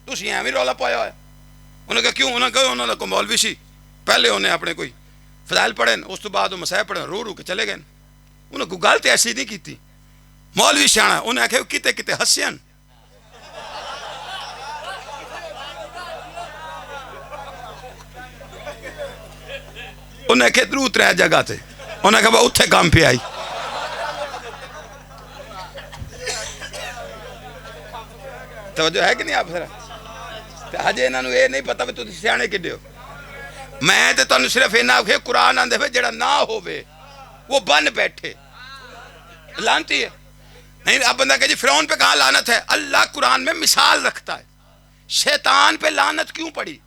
तुसी एवं रौला पाया है। उन्होंने कहा क्यों? उन्होंने कहा उन्होंने को मौलवी सी, पहले उन्हें अपने कोई फजाइल पढ़े, उस तो बाद मसाया पढ़े, रो रो के चले गए। उन्हें कोई गल तो ऐसी नहीं की। मौलवी सियाणा, उन्हें आखिया किते किते हस्यन। उन्हें आखे रू 3 जगह से, उन्हें कहा उत्थे काम पे आई। तवज्जो है कि नहीं आप जरा? हजे इन्होंने ये नहीं पता भी तुम सियाने किड्डे हो। मैं तो तुहानू सिर्फ इन्ना आखे कुरान आंदे वे जेड़ा ना होवे वो बन बैठे, लानती है। नहीं अब बंदा कहे जी फिरौन पे कहाँ लानत है? अल्लाह कुरान में मिसाल रखता है। शैतान पे लानत क्यों पड़ी?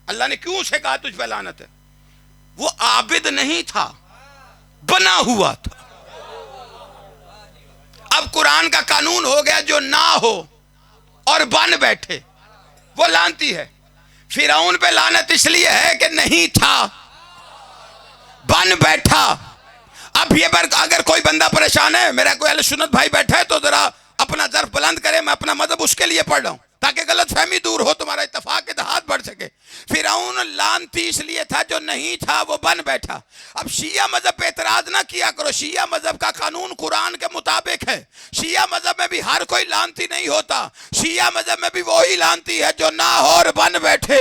अल्लाह ने क्यों उसे कहा तुझ पे लानत है? वो आबिद नहीं था, बना हुआ था। अब कुरान का कानून हो गया जो ना हो और बन बैठे वो लानती है। फिरौन पे लानत इसलिए है कि नहीं था, बन बैठा। अब ये पर अगर कोई बंदा परेशान है, मेरा कोई अहले सुन्नत भाई बैठा है तो जरा अपना ज़र्फ बुलंद करे, मैं अपना मजहब उसके लिए पढ़ रहा हूं ताकि गलत फहमी दूर हो, तुम्हारा इत्तफाक इत्तेहाद बढ़ सके। फिरौन लानती इसलिए था जो नहीं था वो बन बैठा। अब शिया मजहब पे एतराज ना किया करो, शिया मजहब का कानून कुरान के मुताबिक है। शिया मजहब में भी हर कोई लानती नहीं होता, शिया मजहब में भी वही लानती है जो ना हो और बन बैठे।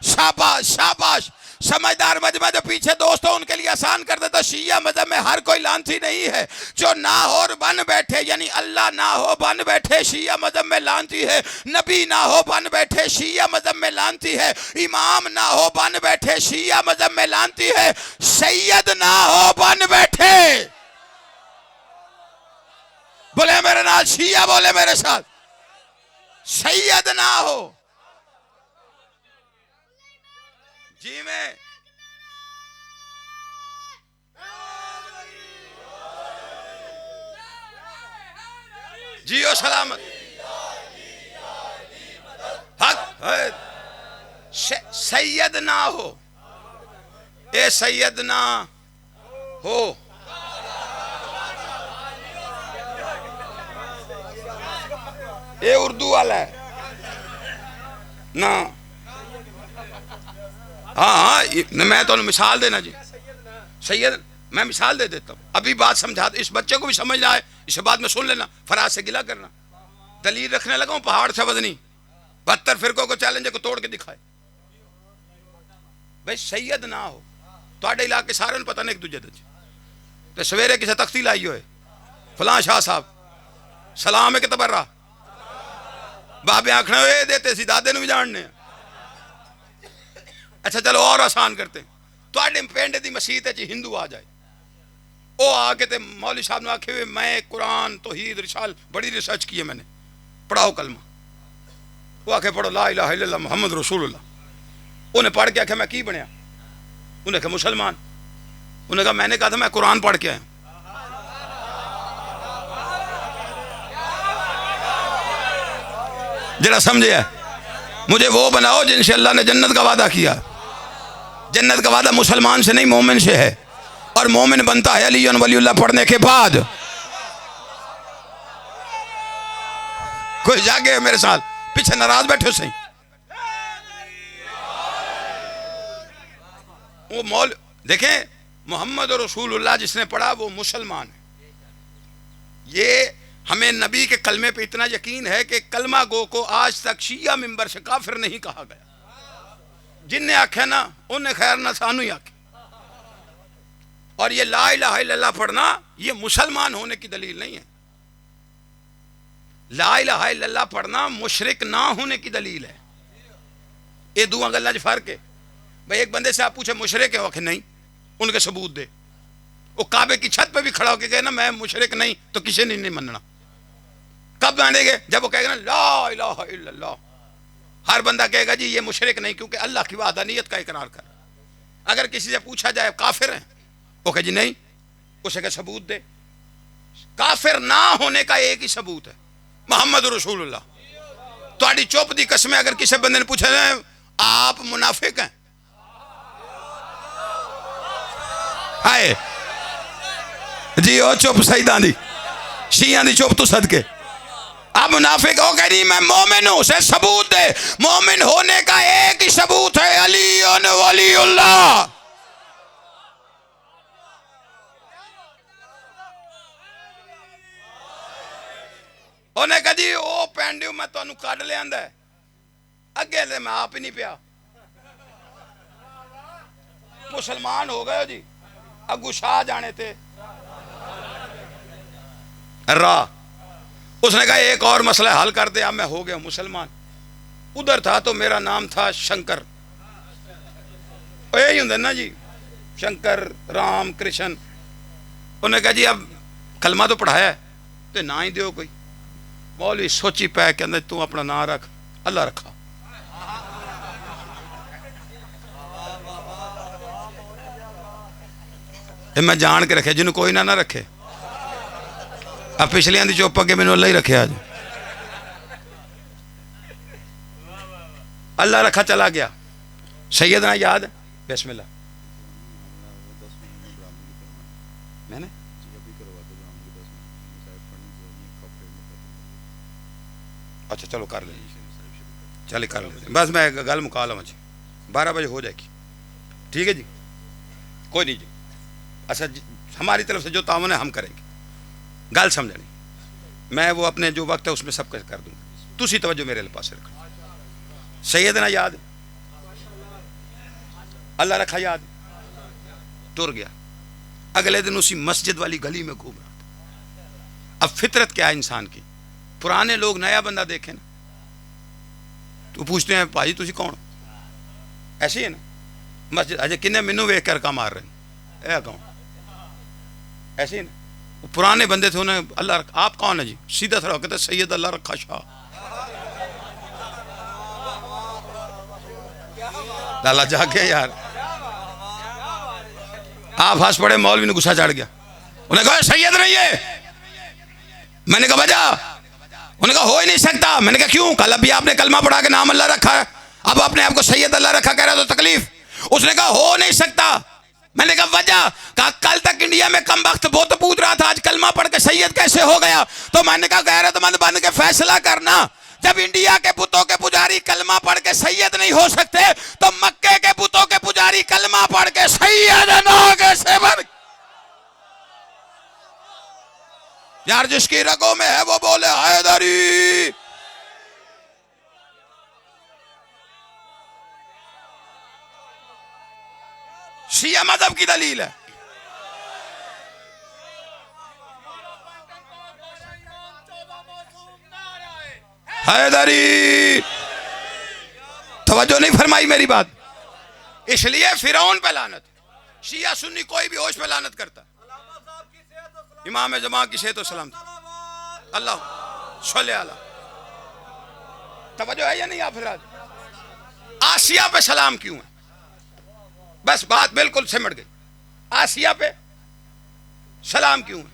शाबाश शाबाश, समझदार मजमा जो पीछे दोस्तों उनके लिए आसान कर देता, शिया मजहब में हर कोई लानती नहीं है। जो ना हो बन बैठे, यानी अल्लाह ना हो बन बैठे, शिया मजहब में लानती है। नबी ना हो बन बैठे, शिया मजहब में लानती है। इमाम ना हो बन बैठे, शिया मजहब में लानती है। सैयद ना हो बन बैठे, बोले मेरे नाल शिया, बोले मेरे साथ, सैयद ना हो। जी में जियो सलामत, हक है। सैयद ना हो, ए सैयद ना हो। ये उर्दू वाला है ना। हाँ हाँ, मैं तो मिसाल देना जी, सैयद मैं मिसाल दे देता हूँ। अभी बात समझा, इस बच्चे को भी समझ आए, इसे बाद में सुन लेना, फराज से गिला करना। दलील रखने लगा हूँ पहाड़ से वजनी, 72 फिरकों को चैलेंज को तोड़ के दिखाए। भाई सैयद ना हो, थोड़े इलाके सारे पता नहीं एक दूजे तो सवेरे किसे तख्ती लाई हो फलां शाह साहब सलाम है कि तबर्रा बाबे आखना ये देते सी दादे भी जानने। अच्छा चलो और आसान करते, थोड़े पिंड की मसीत हिंदू आ जाए, वो आके ते मौलवी साहब ने आखे मैं कुरान तौहीद रिसाल बड़ी रिसर्च की है मैंने, पढ़ाओ कलमा। वो आखे पढ़ो ला इलाहा इल्लल्लाह मुहम्मद रसूलुल्लाह। उन्हें पढ़ के आखे मैं की बनया, उन्हें कहा मुसलमान। उन्हें कहा मैंने कहा था मैं कुरान पढ़ के आया। जरा समझे है, मुझे वो बनाओ जिनसे अल्लाह ने जन्नत का वादा किया। जन्नत का वादा मुसलमान से नहीं मोमिन से है, और मोमिन बनता है अली वलीउल्लाह पढ़ने के बाद। कोई जागे मेरे साथ, पीछे नाराज बैठे सही। वो मौल देखें, मोहम्मद रसूलुल्लाह जिसने पढ़ा वो मुसलमान है। ये हमें नबी के कलमे पे इतना यकीन है कि कलमा गो को आज तक शिया मिंबर से काफिर नहीं कहा गया। जिनने आखे ना उन्हें खैर ना सानू ही आखे। और ये ला इलाहा इल्लल्लाह पढ़ना ये मुसलमान होने की दलील नहीं है। ला इलाहा इल्लल्लाह पढ़ना मुशरिक ना होने की दलील है। ये दुआ गल्ला च फर्क है। भाई एक बंदे से आप पूछे मुशरिक है, आखे नहीं, उनके सबूत दे। वो काबे की छत पे भी खड़ा होकर कहे ना मैं मुशरिक नहीं, तो किसी ने नहीं मनना। कब मानेंगे? जब वो कहेगा ना ला इलाहा इल्लल्लाह। हर बंदा कहेगा जी ये मुशरिक नहीं, क्योंकि अल्लाह की वहदानियत का इकरार कर। अगर किसी से पूछा जाए काफिर है, वो कहे जी नहीं, उसे कहे सबूत दे। काफिर ना होने का एक ही सबूत है, मोहम्मद रसूलुल्लाह। तुम्हारी चुप दी कसम, अगर किसी बंदे ने पूछा जाए आप मुनाफिक हैं, हाय जी ओ चुप सईदां दी शियां दी चुप तू सदके। अब मुनाफिक हो गई, मैं मोमिन हूं, उसे सबूत दे। मोमिन होने का एक ही सबूत है, अली वलीउल्लाह। उन्हें कहा जी ओ पैंडियो मैं तुहानू कढ लिया, अगे से मैं आप ही नहीं पिया। मुसलमान हो गए जी, अगू शाह जाने थे राह। उसने कहा एक और मसला हल कर दे, अब मैं हो गया मुसलमान। उधर था तो मेरा नाम था शंकर, यही होंगे ना जी, शंकर राम कृष्ण। उन्हें कहा जी अब कलमा तो पढ़ाया तो ना ही दो कोई। मौलवी सोची पै के अंदर तू अपना नाम रख, अल्लाह रखा। मैं जान के रखे जिन्होंने कोई ना रखे। अब पिछलियां दी चुप अगे मैंने अल्लाह ही रखे। आज अल्लाह रखा, चला गया। सैयदना याद है? बिस्मिल्लाह। मैंने अच्छा चलो कर ले, चल कर ले, बस मैं गल मुका लवा जी, 12 बजे हो जाएगी, ठीक है जी, कोई नहीं जी। अच्छा हमारी तरफ से जो तावन है हम करेंगे, गल समझनी। मैं वो अपने जो वक्त है उसमें सब कुछ कर दूंगा, तुसी तवज्जो मेरे पास रखो। सैयदना याद अल्लाह रखा याद, टुर गया। अगले दिन उसी मस्जिद वाली गली में घूम रहा था। अब फितरत क्या है इंसान की, पुराने लोग नया बंदा देखे ना तो पूछते हैं भाई तुझी कौन, ऐसे ही है ना मस्जिद अजय किन्ने मैनू वेख कर का मार रहे हैं कौन, ऐसे ही ना। वो पुराने बंदे थे, उन्हें अल्लाह आप कौन है जी, सीधा सर कहते सैयद अल्लाह रखा शाह। लाला जागे यार, आप हंस पड़े, मौलवी ने गुस्सा चढ़ गया। उन्हें कहा सैयद नहीं है। मैंने कहा वजह, उन्होंने कहा हो ही नहीं सकता। मैंने कहा क्यों? कल अभी आपने कलमा पढ़ा के नाम अल्लाह रखा है, अब अपने आप को सैयद अल्लाह रखा कह रहा तो तकलीफ। उसने कहा हो नहीं सकता। मैंने कहा वजह, कहा कल तक इंडिया में कम वक्त बहुत पूछ रहा था, आज कलमा पढ़ के सैयद कैसे हो गया? तो मैंने कहा गैरतमंद बन के फैसला करना, जब इंडिया के बुतों के पुजारी कलमा पढ़ के सैयद नहीं हो सकते तो मक्के के बुतों के पुजारी कलमा पढ़ के सैयद कैसे बन? यार जिसकी रगों में है वो बोले हैदरी। शिया मजहब की दलील है। हैदरी, तवज्जो नहीं फरमाई मेरी बात। इसलिए फिरौन पे लानत, शिया सुन्नी कोई भी होश पे लानत करता। इमाम जमा की सेहत सलाम अल्लाह सल्ले अला, तवज्जो है या नहीं? आप आसिया पे सलाम क्यों है? बस बात बिल्कुल सिमट गई। आसिया पे सलाम क्यों है?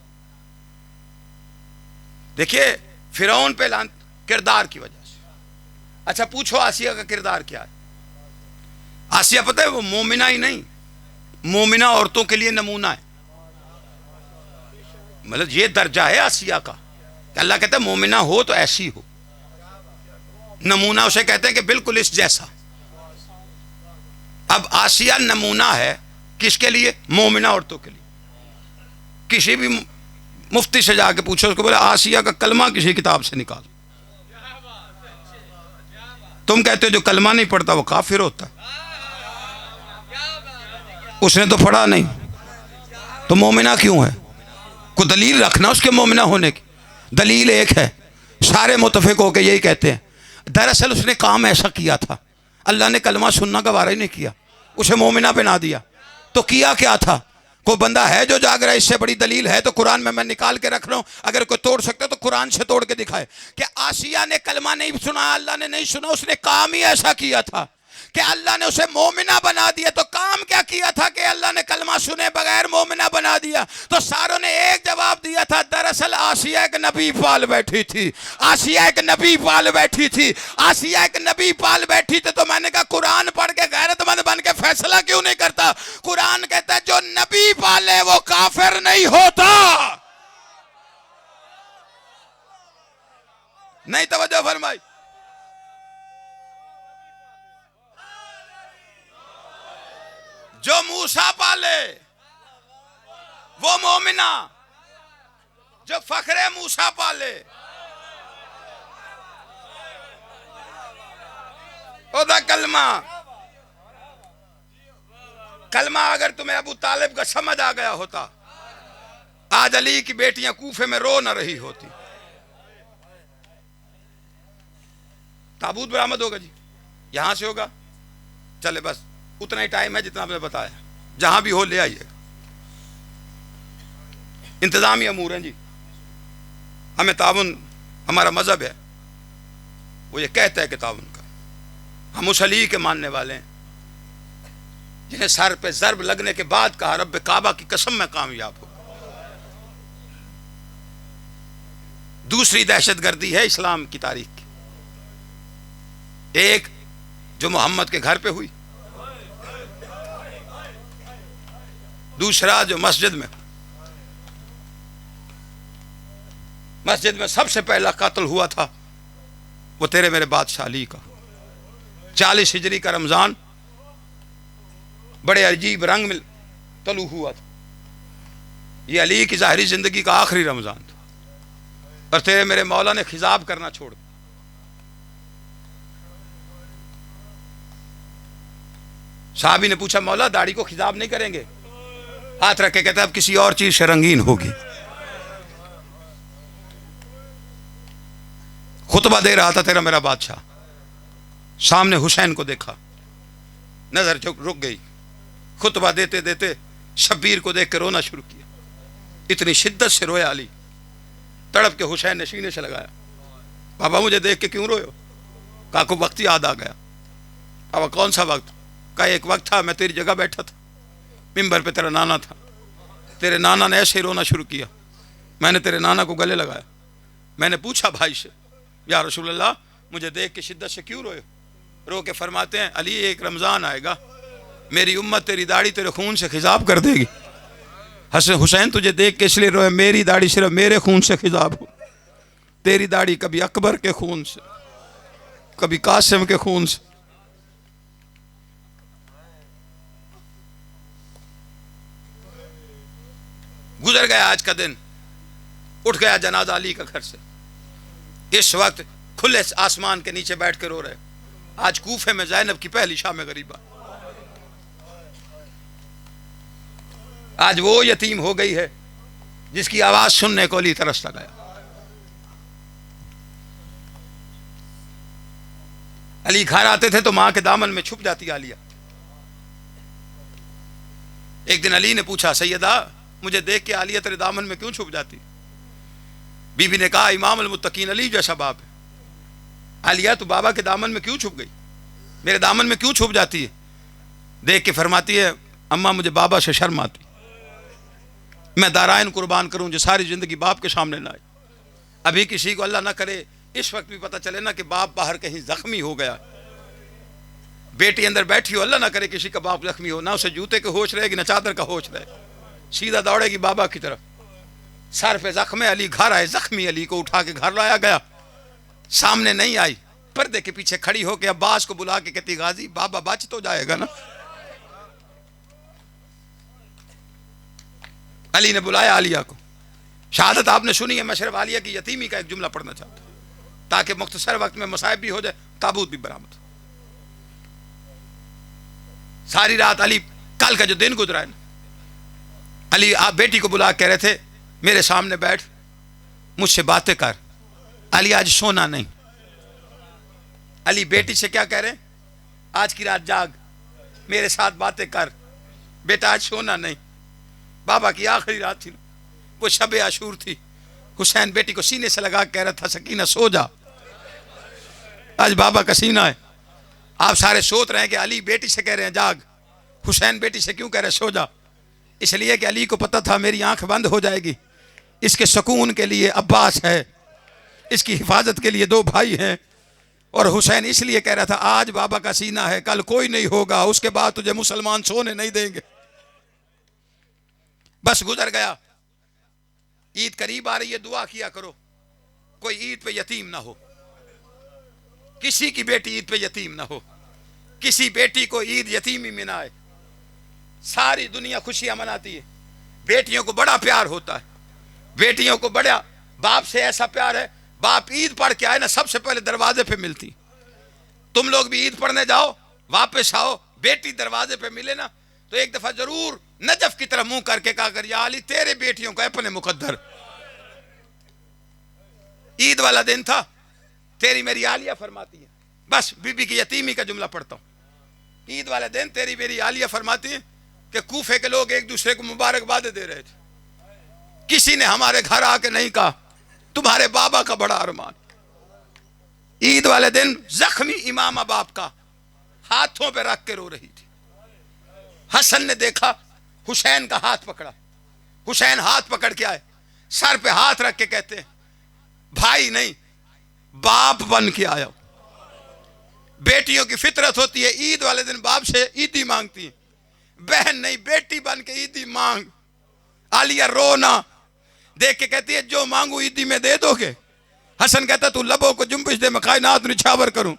देखिए फिरौन पे लानत किरदार की वजह से। अच्छा पूछो आसिया का किरदार क्या है? आसिया पता है वो मोमिना ही नहीं, मोमिना औरतों के लिए नमूना है। मतलब ये दर्जा है आसिया का, अल्लाह कहता है मोमिना हो तो ऐसी हो। नमूना उसे कहते हैं कि बिल्कुल इस जैसा। अब आसिया नमूना है किसके लिए? मोमिना औरतों के लिए। किसी भी मुफ्ती से जाके पूछो, उसको बोले आसिया का कलमा किसी किताब से निकाल। तुम कहते हो जो कलमा नहीं पढ़ता वो काफिर होता है, उसने तो पढ़ा नहीं तो मोमिना क्यों है? को दलील रखना उसके मोमिना होने की। दलील एक है, सारे मुतफिक होकर यही कहते हैं। दरअसल उसने काम ऐसा किया था, अल्लाह ने कलमा सुनना गवारा ही नहीं किया, उसे मोमिना बना दिया। तो किया क्या था? कोई बंदा है जो जाग रहा है, इससे बड़ी दलील है तो कुरान में मैं निकाल के रख रहा हूं, अगर कोई तोड़ सकता तो कुरान से तोड़ के दिखाए कि आसिया ने कलमा नहीं सुना, अल्लाह ने नहीं सुना, उसने काम ही ऐसा किया था कि अल्लाह ने उसे मोमिना बना दिया। तो काम क्या किया था कि अल्लाह ने कलमा सुने बगैर मोमिना बना दिया? तो सारों ने एक जवाब दिया था, दरअसल आसिया एक नबी पाल बैठी थी, आसिया एक नबी पाल बैठी थी, आसिया एक नबी पाल बैठी थी। तो मैंने कहा कुरान पढ़ के गैरतमंद बन के फैसला क्यों नहीं करता? कुरान कहता है जो नबी पाले वो काफिर नहीं होता। नहीं तवज्जो फरमाई। जो मूसा पाले वो मोमिना, जो फखरे मूसा पाले ओदा कलमा। कलमा अगर तुम्हें अबू तालिब का समझ आ गया होता, आज अली की बेटियां कूफे में रो न रही होती। ताबूत बरामद होगा जी, यहां से होगा, चले बस उतना ही टाइम है जितना आपने बताया, जहां भी हो ले आइएगा। इंतजामी अमूर हैं जी, हमें ताउन, हमारा मजहब है वो ये कहता है कि ताउन का। हम उस अली के मानने वाले हैं जिन्हें सर पे जर्ब लगने के बाद कहा रब्बे काबा की कसम में कामयाब हो। दूसरी दहशतगर्दी है इस्लाम की तारीख की, एक जो मोहम्मद के घर पे हुई, दूसरा जो मस्जिद में सबसे पहला कत्ल हुआ था वो तेरे मेरे बादशाह अली का। 40 हिजरी का रमजान बड़े अजीब रंग में तलू हुआ था। ये अली की ज़ाहिरी जिंदगी का आखिरी रमजान था और तेरे मेरे मौला ने खिजाब करना छोड़ दिया। साहबी ने पूछा मौला दाढ़ी को खिताब नहीं करेंगे? हाथ रख के कहता अब किसी और चीज से रंगीन होगी। खुतबा दे रहा था तेरा मेरा बादशाह, सामने हुसैन को देखा, नजर रुक गई। खुतबा देते देते शब्बीर को देख के रोना शुरू किया। इतनी शिद्दत से रोया अली, तड़प के हुसैन ने सीने से लगाया। बाबा मुझे देख के क्यों रोयो? कहा को वक्त याद आ गया। बाबा कौन सा वक्त? कहा एक वक्त था मैं तेरी जगह बैठा था, मिंबर पे तेरा नाना था, तेरे नाना ने ऐसे ही रोना शुरू किया, मैंने तेरे नाना को गले लगाया। मैंने पूछा भाई से, या रसूल अल्लाह मुझे देख के शिद्दत से क्यों रोए? रो के फरमाते हैं अली एक रमज़ान आएगा, मेरी उम्मत तेरी दाढ़ी तेरे खून से खिजाब कर देगी। हसन हुसैन तुझे देख के इसलिए रोए, मेरी दाढ़ी सिर्फ मेरे खून से खिजाब हो, तेरी दाढ़ी कभी अकबर के खून से, कभी कासिम के खून से। गुजर गया आज का दिन, उठ गया जनाजा अली का घर से। इस वक्त खुले आसमान के नीचे बैठ के रो रहे। आज कूफे में ज़ैनब की पहली शाम गरीबा, आज वो यतीम हो गई है जिसकी आवाज सुनने को अली तरसता गया। अली घर आते थे तो मां के दामन में छुप जाती आलिया। एक दिन अली ने पूछा सैयदा मुझे देख के आलिया तेरे दामन में क्यों छुप जाती? बीबी ने कहा इमाम अल मुत्तकीन अली जैसा बाप है। आलिया तू बाबा के दामन में क्यों छुप गई, मेरे दामन में क्यों छुप जाती है? देख के फरमाती है अम्मा मुझे बाबा से शर्म आती, मैं दारायन कुर्बान करूं जो सारी जिंदगी बाप के सामने ना आए। अभी किसी को अल्लाह ना करे इस वक्त भी पता चले ना कि बाप बाहर कहीं जख्मी हो गया, बेटी अंदर बैठी हो, अल्लाह ना करे किसी का बाप जख्मी हो, ना उसे जूते के होश रहेगी ना चादर का होश रहे, सीधा दौड़ेगी बाबा की तरफ। सर पे जख्म है, अली घर आए, जख्मी अली को उठा के घर लाया गया, सामने नहीं आई, पर्दे के पीछे खड़ी होकर अब्बास को बुला के कहती गाजी बाबा बच तो जाएगा ना। अली ने बुलाया आलिया को, शहादत आपने सुनी है, मैं सिर्फ आलिया की यतीमी का एक जुमला पढ़ना चाहता हूं ताकि मुख्तसर वक्त में मसाइब भी हो जाए, ताबूत भी बरामद। सारी रात अली, कल का जो दिन गुजरा है ना, अली आप बेटी को बुला कह रहे थे मेरे सामने बैठ मुझसे बातें कर। अली आज सोना नहीं। अली बेटी से क्या कह रहे हैं? आज की रात जाग, मेरे साथ बातें कर, बेटा आज सोना नहीं। बाबा की आखिरी रात थी, वो शबे आशूर थी। हुसैन बेटी को सीने से लगा कह रहा था सकीना सो जा, आज बाबा का सीना है। आप सारे सोच रहे हैं कि अली बेटी से कह रहे हैं जाग, हुसैन बेटी से क्यों कह रहे हैं सो जा? इसलिए कि अली को पता था मेरी आंख बंद हो जाएगी, इसके सुकून के लिए अब्बास है, इसकी हिफाजत के लिए दो भाई हैं, और हुसैन इसलिए कह रहा था आज बाबा का सीना है, कल कोई नहीं होगा, उसके बाद तुझे मुसलमान सोने नहीं देंगे। बस गुजर गया। ईद करीब आ रही है, दुआ किया करो कोई ईद पे यतीम ना हो, किसी की बेटी ईद पे यतीम ना हो, किसी बेटी को ईद यतीमी में ना आए। सारी दुनिया खुशियां मनाती है, बेटियों को बड़ा प्यार होता है, बेटियों को बड़ा बाप से ऐसा प्यार है, बाप ईद पढ़ के आए ना सबसे पहले दरवाजे पे मिलती। तुम लोग भी ईद पढ़ने जाओ, वापस आओ, बेटी दरवाजे पे मिले ना तो एक दफा जरूर नजफ की तरफ मुंह करके कहा कर या अली तेरे बेटियों को अपने मुकद्दर। ईद वाला दिन था, तेरी मेरी आलिया फरमाती है, बस बीबी की यतीमी का जुमला पढ़ता हूं। ईद वाले दिन तेरी मेरी आलिया फरमाती है कि कूफे के लोग एक दूसरे को मुबारकबाद दे रहे थे, किसी ने हमारे घर आके नहीं कहा तुम्हारे बाबा का बड़ा अरमान। ईद वाले दिन जख्मी इमामा बाप का हाथों पे रख के रो रही थी। हसन ने देखा, हुसैन का हाथ पकड़ा, हुसैन हाथ पकड़ के आए, सर पे हाथ रख के कहते हैं भाई नहीं बाप बन के आया। बेटियों की फितरत होती है, ईद वाले दिन बाप से ईदी मांगती है, बहन नहीं बेटी बन के ईदी मांग। आलिया रोना देख के कहती है जो मांगू ईदी में दे दोगे? हसन कहता तू लबों को जुम्बिश दे मैं कायनात निछावर करूं।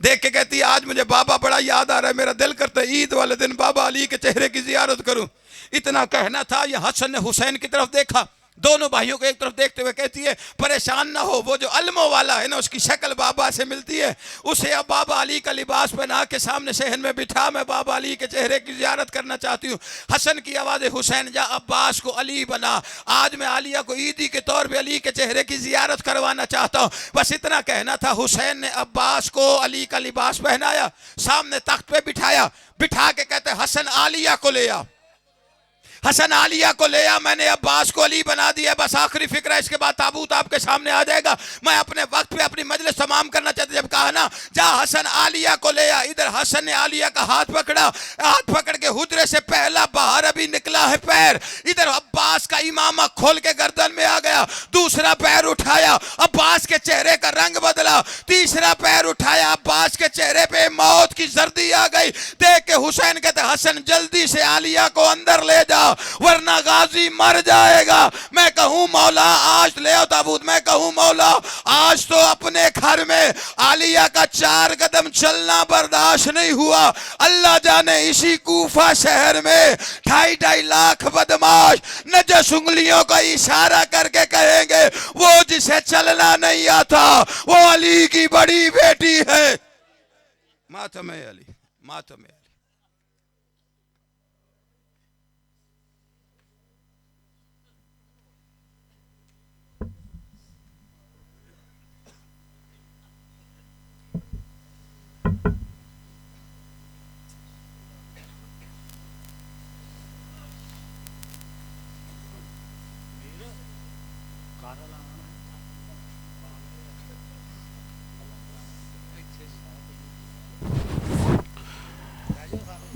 देख के कहती है आज मुझे बाबा बड़ा याद आ रहा है, मेरा दिल करता है ईद वाले दिन बाबा अली के चेहरे की जियारत करूं। इतना कहना था, ये हसन ने हुसैन की तरफ देखा, दोनों भाइयों को एक तरफ देखते हुए कहती है परेशान ना हो, वो जो अलमो वाला है ना उसकी शक्ल बाबा से मिलती है, उसे अब बाबा अली का लिबास पहना के सामने सहन में बिठा, मैं बाबा अली के चेहरे की जियारत करना चाहती हूँ। हसन की आवाज़, हुसैन जा अब्बास को अली बना, आज मैं आलिया को ईदी के तौर पे अली के चेहरे की जियारत करवाना चाहता हूँ। बस इतना कहना था। हुसैन ने अब्बास को अली का लिबास पहनाया, सामने तख्त पे बिठाया, बिठा के कहते हसन आलिया को ले आ, हसन आलिया को ले आ, मैंने अब्बास को अली बना दिया, बस आखिरी फिक्र है, इसके बाद ताबूत आपके सामने आ जाएगा। मैं अपने वक्त पे अपनी मजलिस तमाम करना चाहता, जब कहा ना जा हसन आलिया को ले आ, इधर हसन ने आलिया का हाथ पकड़ा, हाथ पकड़ के हुजरे से पहला बाहर अभी निकला है पैर, इधर अब्बास का इमामा खोल के गर्दन में आ गया, दूसरा पैर उठाया, अब्बास के चेहरे का रंग बदला, तीसरा पैर उठाया, अब्बास के चेहरे पे मौत की जर्दी आ गई। देख के हुसैन कहते हसन जल्दी से आलिया को अंदर ले जा, वरना गाजी मर जाएगा। मैं कहूं मौला आज ले आओ ताबूत, मैं कहूं मौला आज तो अपने घर में आलिया का 4 कदम चलना बर्दाश्त नहीं हुआ। अल्लाह जाने इसी कूफा शहर में 2.5 लाख बदमाश नजस उंगलियों का इशारा करके कहेंगे वो जिसे चलना नहीं आता वो अली की बड़ी बेटी है। मातम अली, मातम अली।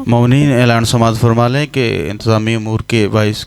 मौनीन ऐलान समात फरमा लें कि इंतज़ामी अमूर के बाइस